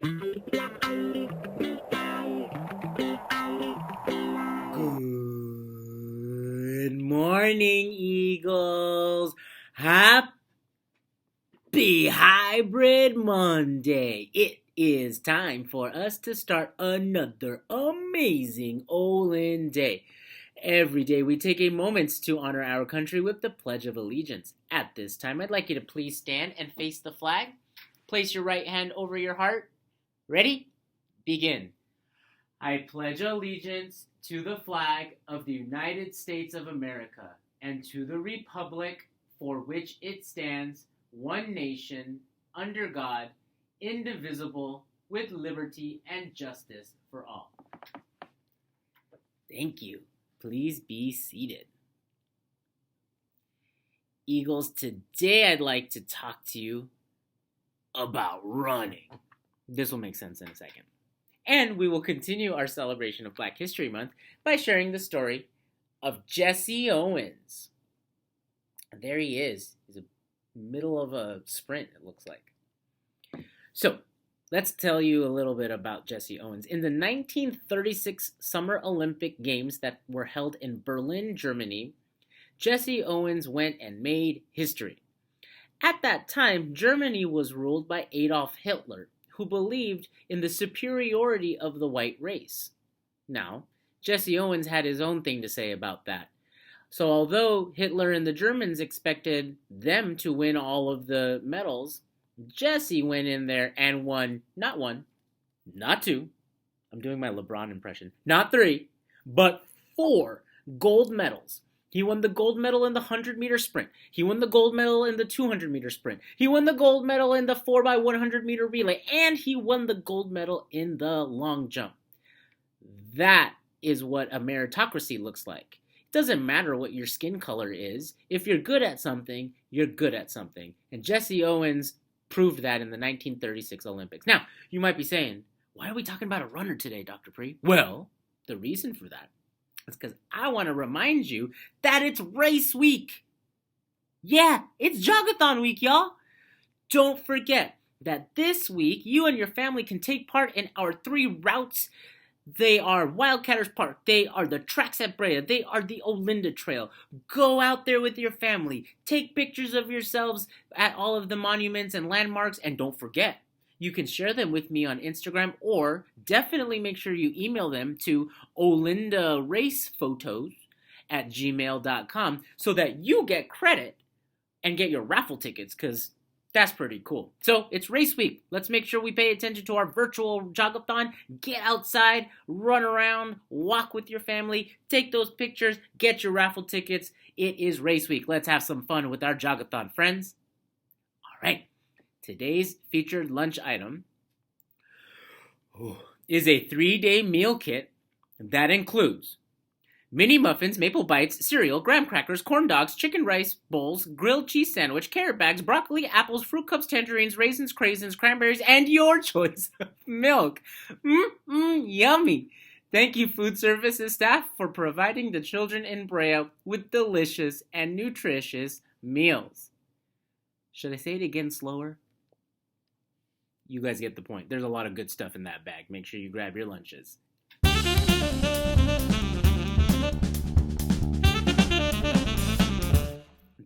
Good morning, Eagles. Happy Hybrid Monday. It is time for us to start another amazing Olin day. Every day we take a moment to honor our country with the Pledge of Allegiance. At this time, I'd like you to please stand and face the flag. Place your right hand over your heart. Ready? Begin. I pledge allegiance to the flag of the United States of America and to the republic for which it stands, one nation, under God, indivisible, with liberty and justice for all. Thank you. Please be seated. Eagles, today I'd like to talk to you about running. This will make sense in a second. And we will continue our celebration of Black History Month by sharing the story of Jesse Owens. And there he is. He's in the middle of a sprint, it looks like. So, let's tell you a little bit about Jesse Owens. In the 1936 Summer Olympic Games that were held in Berlin, Germany, Jesse Owens went and made history. At that time, Germany was ruled by Adolf Hitler, who believed in the superiority of the white race. Now, Jesse Owens had his own thing to say about that. So although Hitler and the Germans expected them to win all of the medals, Jesse went in there and won not one, not two, I'm doing my LeBron impression, not three, but 4 gold medals. He won the gold medal in the 100-meter sprint. He won the gold medal in the 200-meter sprint. He won the gold medal in the 4x100-meter relay. And he won the gold medal in the long jump. That is what a meritocracy looks like. It doesn't matter what your skin color is. If you're good at something, you're good at something. And Jesse Owens proved that in the 1936 Olympics. Now, you might be saying, why are we talking about a runner today, Dr. Pre? Well, the reason for that is because I want to remind you that it's race week. Yeah, it's Jogathon week, y'all. Don't forget that this week, you and your family can take part in our 3 routes. They are Wildcatters Park. They are the tracks at Brea. They are the Olinda Trail. Go out there with your family. Take pictures of yourselves at all of the monuments and landmarks. And don't forget, you can share them with me on Instagram, or definitely make sure you email them to olindaracephotos@gmail.com so that you get credit and get your raffle tickets, because that's pretty cool. So it's race week. Let's make sure we pay attention to our virtual jogathon. Get outside, run around, walk with your family, take those pictures, get your raffle tickets. It is race week. Let's have some fun with our jogathon, friends. All right. Today's featured lunch item is a 3-day meal kit that includes mini muffins, maple bites, cereal, graham crackers, corn dogs, chicken rice bowls, grilled cheese sandwich, carrot bags, broccoli, apples, fruit cups, tangerines, raisins, craisins, cranberries, and your choice of milk. Yummy. Thank you, food services staff, for providing the children in Brea with delicious and nutritious meals. Should I say it again slower? You guys get the point. There's a lot of good stuff in that bag. Make sure you grab your lunches.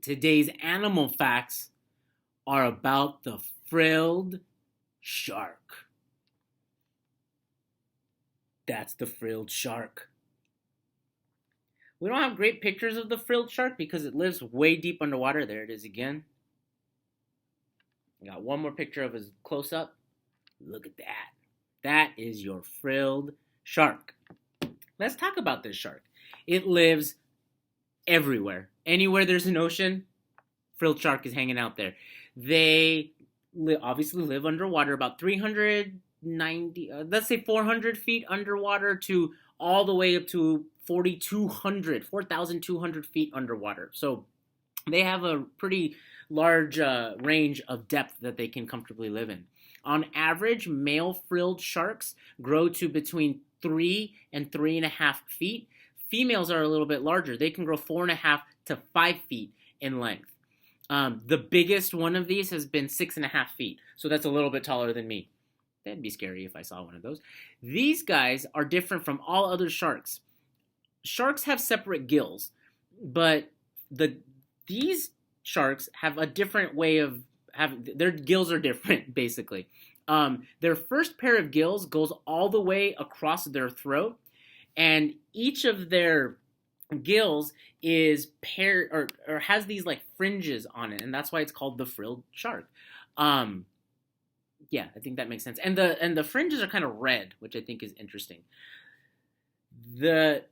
Today's animal facts are about the frilled shark. That's the frilled shark. We don't have great pictures of the frilled shark because it lives way deep underwater. There it is again. I got one more picture of his close-up. Look at that. That is your frilled shark. Let's talk about this shark. It lives everywhere. Anywhere there's an ocean, frilled shark is hanging out there. They obviously live underwater, about 390, let's say 400 feet underwater to all the way up to 4,200 feet underwater. So they have a pretty large range of depth that they can comfortably live in. On average, male frilled sharks grow to between 3 and 3.5 feet. Females are a little bit larger. They can grow 4.5 to 5 feet in length. The biggest one of these has been 6.5 feet, so that's a little bit taller than me. That'd be scary if I saw one of those. These guys are different from all other sharks. Sharks have separate gills, but these sharks have a different way of having their gills are different basically. Their first pair of gills goes all the way across their throat, and each of their gills is paired or has these like fringes on it, and that's why it's called the frilled shark. Yeah, I think that makes sense. And the fringes are kind of red, which I think is interesting. The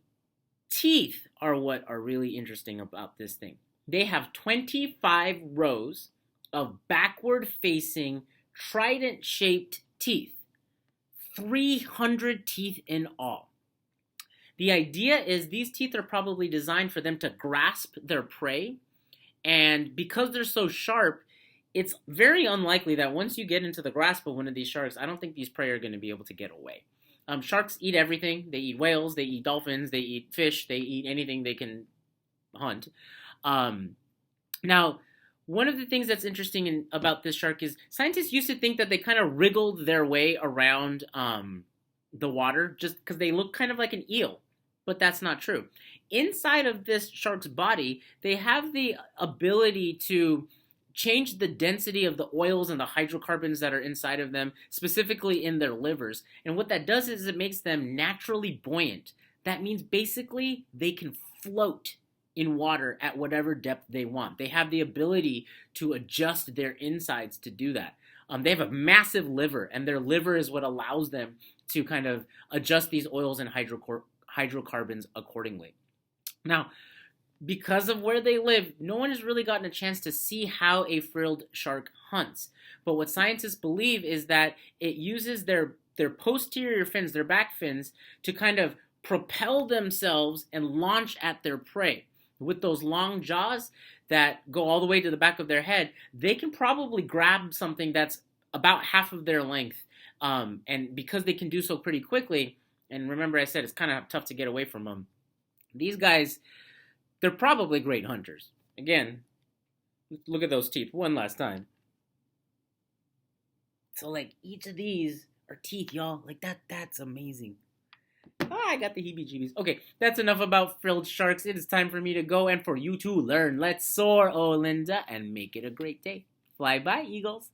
teeth are what are really interesting about this thing. They have 25 rows of backward facing trident shaped teeth. 300 teeth in all. The idea is these teeth are probably designed for them to grasp their prey, and because they're so sharp, it's very unlikely that once you get into the grasp of one of these sharks, I don't think these prey are going to be able to get away. Sharks eat everything. They eat whales, they eat dolphins, they eat fish, they eat anything they can hunt. Now, one of the things that's interesting about this shark is scientists used to think that they kind of wriggled their way around the water just because they look kind of like an eel, but that's not true. Inside of this shark's body, they have the ability to change the density of the oils and the hydrocarbons that are inside of them, specifically in their livers. And what that does is it makes them naturally buoyant. That means basically they can float in water at whatever depth they want. They have the ability to adjust their insides to do that. They have a massive liver, and their liver is what allows them to kind of adjust these oils and hydrocarbons accordingly. Now, because of where they live, no one has really gotten a chance to see how a frilled shark hunts. But what scientists believe is that it uses their posterior fins, their back fins, to kind of propel themselves and launch at their prey. With those long jaws that go all the way to the back of their head, they can probably grab something that's about half of their length. And because they can do so pretty quickly, and remember I said it's kind of tough to get away from them, these guys, they're probably great hunters. Again, look at those teeth one last time. So like each of these are teeth, y'all. Like that's amazing. I got the heebie-jeebies. Okay, that's enough about frilled sharks. It is time for me to go and for you to learn. Let's soar, oh Linda, and make it a great day. Fly by, eagles.